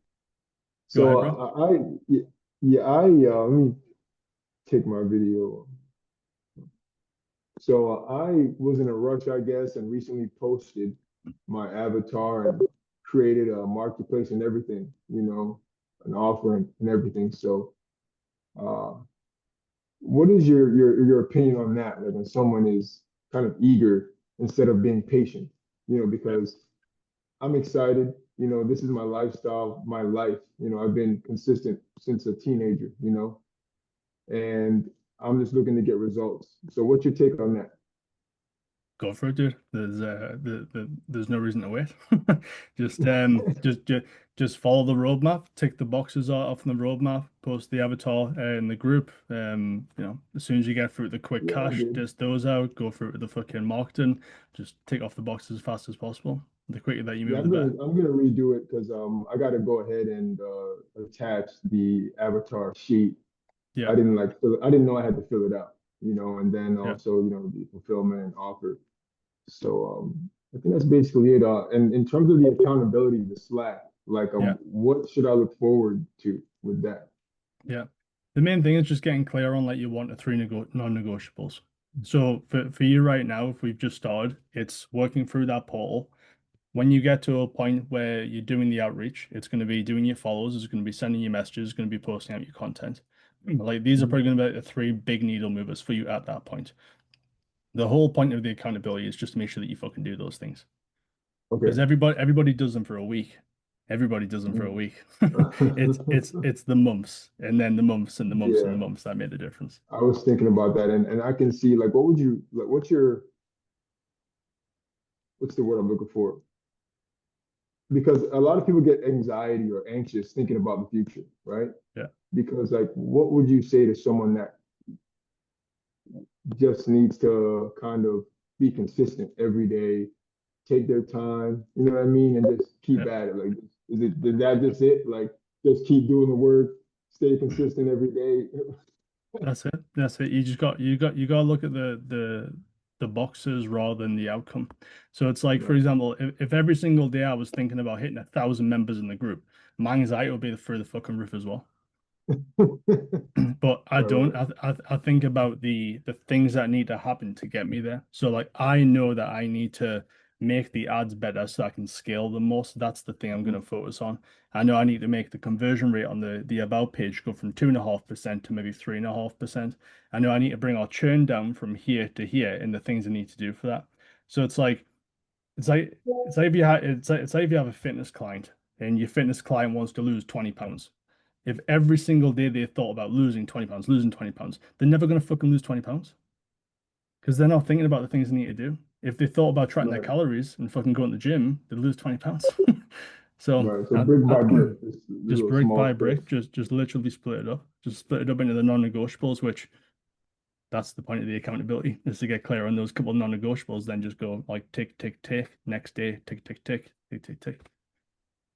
so bro. yeah, let me take my video. So I was in a rush, I guess, and recently posted my avatar and created a marketplace and everything, an offer and everything. So, uh, what is your opinion on that? Like when someone is kind of eager instead of being patient, Yeah, because I'm excited. This is my lifestyle, my life. I've been consistent since a teenager, and I'm just looking to get results. So what's your take on that? go for it, dude. There's no reason to wait. Just follow the roadmap, tick the boxes off the roadmap, post the avatar in the group. As soon as you get through the quick Yeah, I cash, did. dish those out, go through with the fucking marketing, just tick off the boxes as fast as possible. The quicker that you Yeah, move, I'm the gonna better. I'm gonna redo it because I got to go ahead and attach the avatar sheet. Yeah, I didn't know I had to fill it out, and then yeah, also the fulfillment and offer. So I think that's basically it. And in terms of the accountability, the Slack, like yeah, what should I look forward to with that? yeah. The main thing is just getting clear on like you want the three non-negotiables. So for you right now, if we've just started, it's working through that portal. When you get to a point where you're doing the outreach, it's going to be doing your follows, it's going to be sending you messages, it's going to be posting out your content. Like these are Mhm. probably going to be like the three big needle movers for you at that point. The whole point of the accountability is just to make sure that you fucking do those things. Because Okay. everybody does them for a week. Everybody does them for a Mm. week. It's the months and then the months and the months and the Yeah, months that made the difference. I was thinking about that, and I can see like what would you like? What's the word I'm looking for? Because a lot of people get anxiety or anxious thinking about the future, right? Yeah. Because like, what would you say to someone that just needs to kind of be consistent every day, take their time, you know what I mean, and just keep Yeah. at it? Like, is that just it? Like, just keep doing the work, stay consistent every day. That's it. That's it. You got to look at the boxes rather than the outcome. So it's like, for Right. example, if every single day I was thinking about hitting 1,000 members in the group, my anxiety would be through the fucking roof as well. But I Right, don't. right. I think about the things that need to happen to get me there. So like I know that I need to make the ads better so I can scale them more. So that's the thing I'm going Mhm. to focus on. I know I need to make the conversion rate on the about page go from 2.5% to maybe 3.5%. I know I need to bring our churn down from here to here and the things I need to do for that. So it's like if you have a fitness client and your fitness client wants to lose 20 pounds. If every single day they thought about losing 20 pounds, losing 20 pounds, they're never going to fucking lose 20 pounds because they're not thinking about the things they need to do. If they thought about tracking their Right. calories and fucking going to the gym, they'd lose 20 pounds. So Right. So brick by brick, just just little brick small by brick, steps. just literally split it up. Just split it up into the non-negotiables, which that's the point of the accountability, is to get clear on those couple of non-negotiables, then just go like tick, tick, tick, next day, tick, tick, tick, tick, tick, tick.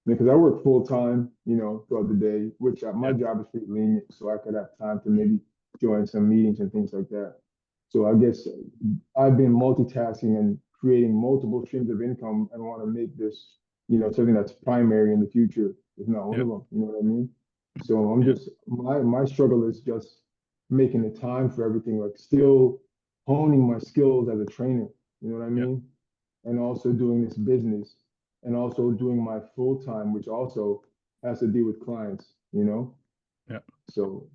Because I work full time, throughout the day, which my Yeah, job is pretty lenient, so I could have time to maybe join some meetings and things like that. So I guess I've been multitasking and creating multiple streams of income and want to make this, something that's primary in the future, if not one yeah, of them. You know what I mean? So I'm yeah, just my struggle is just making the time for everything, like still honing my skills as a trainer. You know what I yeah. mean? And also doing this business and also doing my full time, which also has to deal with clients. Yeah. So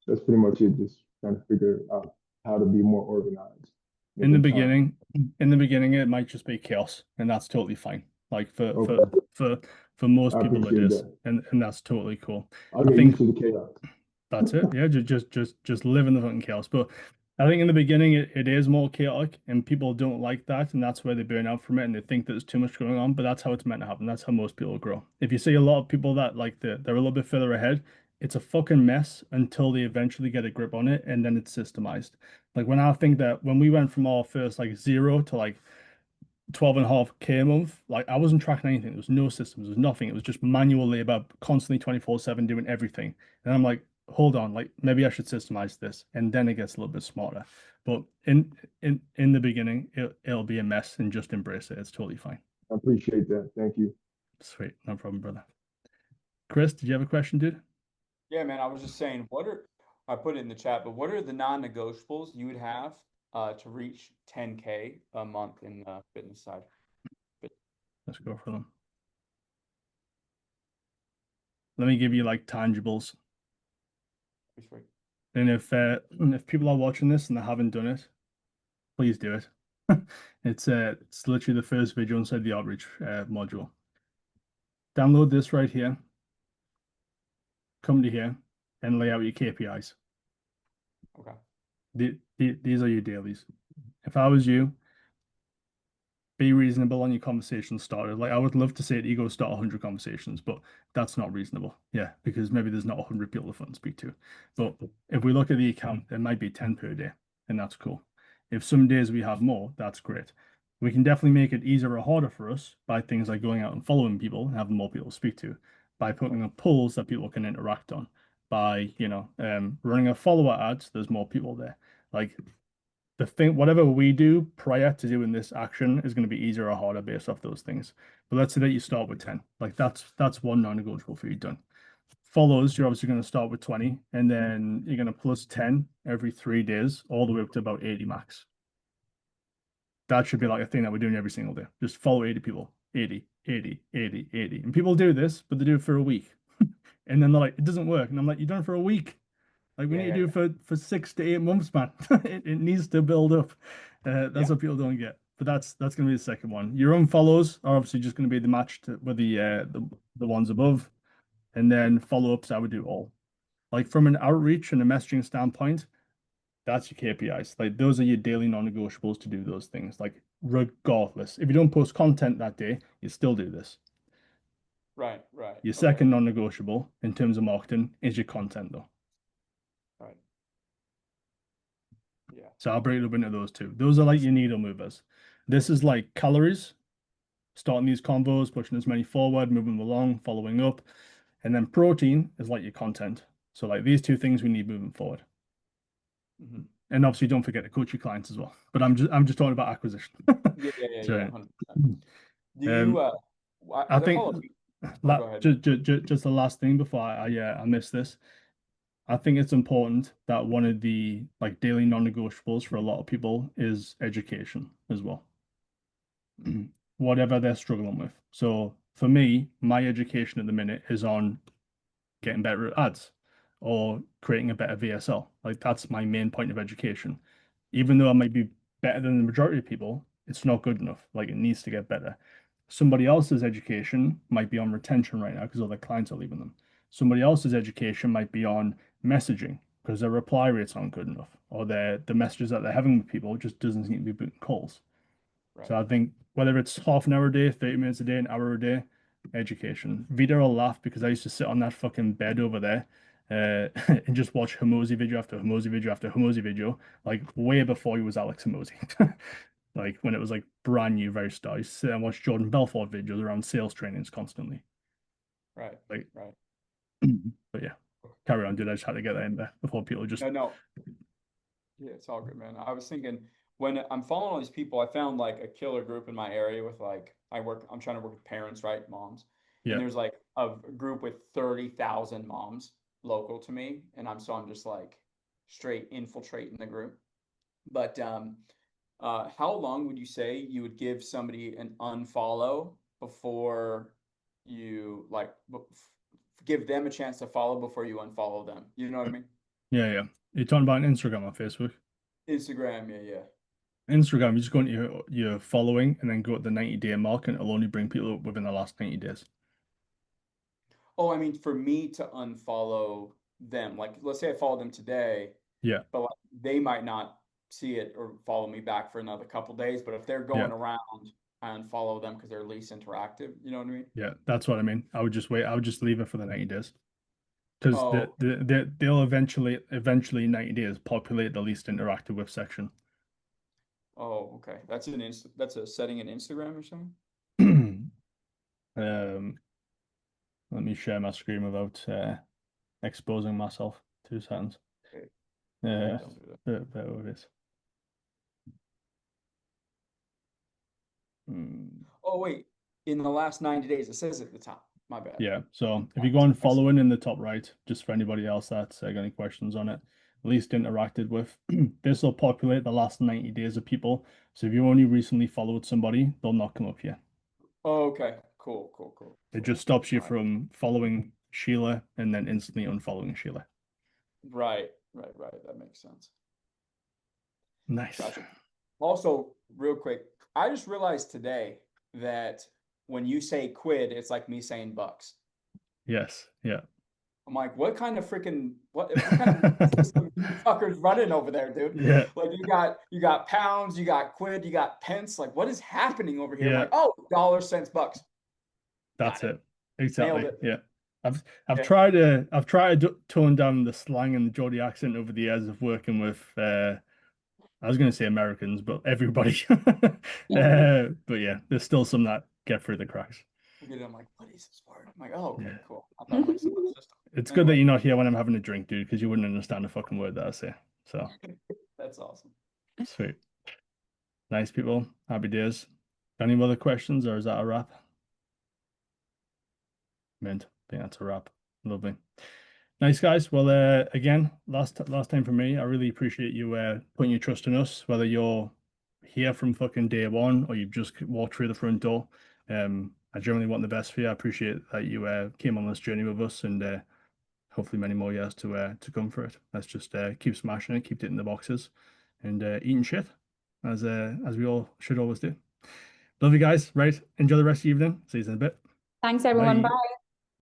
that's pretty much it. Just trying to figure out how to be more organized, In the making time. beginning, in the beginning, it might just be chaos, and that's totally fine. Like Okay, for for most I people, it appreciate is, that. and that's totally cool. I'll I get think used to the chaos. that's it. Yeah, just live in the fucking chaos. But I think in the beginning it is more chaotic and people don't like that, and that's where they burn out from it and they think that there's too much going on. But that's how it's meant to happen. That's how most people grow. If you see a lot of people that like they're a little bit further ahead, it's a fucking mess until they eventually get a grip on it and then it's systemized. Like when I think that when we went from our first like zero to like 12.5K a month. Like I wasn't tracking anything. There was no systems. There was nothing. It was just manual labor, constantly 24/7 doing everything. And I'm like, hold on, like maybe I should systemize this. And then it gets a little bit smarter. But in the beginning, it'll be a mess and just embrace it. It's totally fine. I appreciate that. Thank you. Sweet. No problem, brother. Chris, did you have a question, dude? Yeah, man, I was just saying, I put it in the chat, but what are the non-negotiables you would have to reach 10K a month in the fitness side? Let's go for them. Let me give you like tangibles. And if people are watching this and they haven't done it, please do it. It's literally the first video inside the outreach module. Download this right here, come to here, and lay out your KPIs. Okay. These are your dailies. If I was you, be reasonable on your conversation started. Like I would love to say it, you go start 100 conversations, but that's not reasonable. Yeah, because maybe there's not 100 people to fucking speak to. But if we look at the account, there might be 10 per day, and that's cool. If some days we have more, that's great. We can definitely make it easier or harder for us by things like going out and following people and having more people to speak to, by putting up polls that people can interact on, by running a follower ad so there's more people there. Like the thing, whatever we do prior to doing this action is going to be easier or harder based off those things. But let's say that you start with 10. Like that's one non-negotiable for you done. Follows, you're obviously going to start with 20, and then you're going to plus 10 every 3 days, all the way up to about 80 max. That should be like a thing that we're doing every single day. Just follow 80 people. 80, 80, 80, 80. And people do this, but they do it for a week. And then they're like, it doesn't work. And I'm like, you've done it for a week. Like we Yeah, need to yeah, do for 6 to 8 months, man. It needs to build up. That's yeah. what people don't get. But that's going to be the second one. Your own follows are obviously just going to be the match with the ones above, and then follow ups. I would do all. Like from an outreach and a messaging standpoint, that's your KPIs. Like those are your daily non-negotiables to do those things. Like regardless, if you don't post content that day, you still do this. Right, right. Your Okay, second non-negotiable in terms of marketing is your content, though. right. Yeah. So I'll break it up into those two. Those are like your needle movers. This is like calories, starting these combos, pushing as many forward, moving them along, following up. And then protein is like your content. So like these two things we need moving forward. Hmm. And obviously don't forget to coach your clients as well. But I'm just talking about acquisition. Yeah, yeah, yeah, yeah, So 100%. Do you, um I as I think follow, oh, go ahead, man. just the last thing before I miss this. I think it's important that one of the like daily non-negotiables for a lot of people is education as well. Whatever they're struggling with. So for me, my education at the minute is on getting better at ads or creating a better VSL. Like that's my main point of education. Even though I might be better than the majority of people, it's not good enough. Like it needs to get better. Somebody else's education might be on retention right now because all their clients are leaving them. Somebody else's education might be on messaging because their reply rates aren't good enough, or the messages that they're having with people just doesn't seem to be booting calls. So I think whether it's half an hour a day, 30 minutes a day, an hour a day, education. Vida will laugh because I used to sit on that fucking bed over there and just watch Hormozy video after Hormozy video after Hormozy video, like way before he was Alex Hormozy. Like when it was like brand new, very start. I used to sit and watch Jordan Belfort videos around sales trainings constantly. Right. Like, Right. but yeah, carry on, dude. I just had to get that in there before people just. No. Yeah, it's all good, man. I was thinking when I'm following all these people, I found like a killer group in my area with like I'm trying to work with parents, right? Moms. Yeah. And there's like a group with 30,000 moms local to me. And I'm just like straight infiltrating the group. But how long would you say you would give somebody an unfollow before you give them a chance to follow before you unfollow them? You know what I mean? Yeah. You're talking about Instagram or Facebook? Instagram, yeah. Instagram, you just go into your following and then go at the 90-day mark, and it'll only bring people up within the last 90 days. Oh, I mean, for me to unfollow them, like let's say I follow them today, Yeah. but like, they might not see it or follow me back for another couple days. But if they're going around, I unfollow them because they're least interactive. You know what I mean? Yeah, that's what I mean. I would just wait. I would just leave it for the 90 days. Because Oh, they'll eventually 90 days populate the least interactive with section. oh, okay. That's a setting in Instagram or something. Let me share my screen without exposing myself. 2 seconds. Okay. Yeah, Don't do that. bear with it. Oh, wait. In the last 90 days, it says at the top. My bad. Yeah, so if you go on following in the top right, just for anybody else that's got any questions on it, least interacted with, this will populate the last 90 days of people. So if you only recently followed somebody, they'll not come up here. Oh, okay. Cool. It just stops you from following Sheila and then instantly unfollowing Sheila. Right. That makes sense. Nice. Gotcha. Also, real quick, I just realized today that when you say quid, it's like me saying bucks. Yes. Yeah. I'm like, what kind of system you fuckers running over there, dude? Yeah. Like you got pounds, you got quid, you got pence. Like, what is happening over here? Yeah. I'm like, oh, dollars, cents, bucks. That's it. Exactly. Nailed it. Yeah. I've tried to tone down the slang and the Geordie accent over the years of working with I was going to say Americans, but everybody. But yeah, there's still some that get through the cracks. I'm like, what is this word? I'm like, oh, okay, Yeah. cool. I thought like some other system. It's good that you're not here when I'm having a drink, dude, because you wouldn't understand a fucking word that I say. So that's awesome. sweet. Nice people. Happy days. Any other questions, or is that a wrap? Mint. I think that's a wrap. Lovely. Nice, guys. Well, again, last time for me, I really appreciate you putting your trust in us, whether you're here from fucking day one or you've just walked through the front door. I generally want the best for you. I appreciate that you came on this journey with us, and hopefully many more years to come for it. Let's just keep smashing it, keep hitting the boxes, and eating shit as we all should always do. Love you guys. Right. Enjoy the rest of the evening. See you in a bit. Thanks, everyone. Bye. Bye.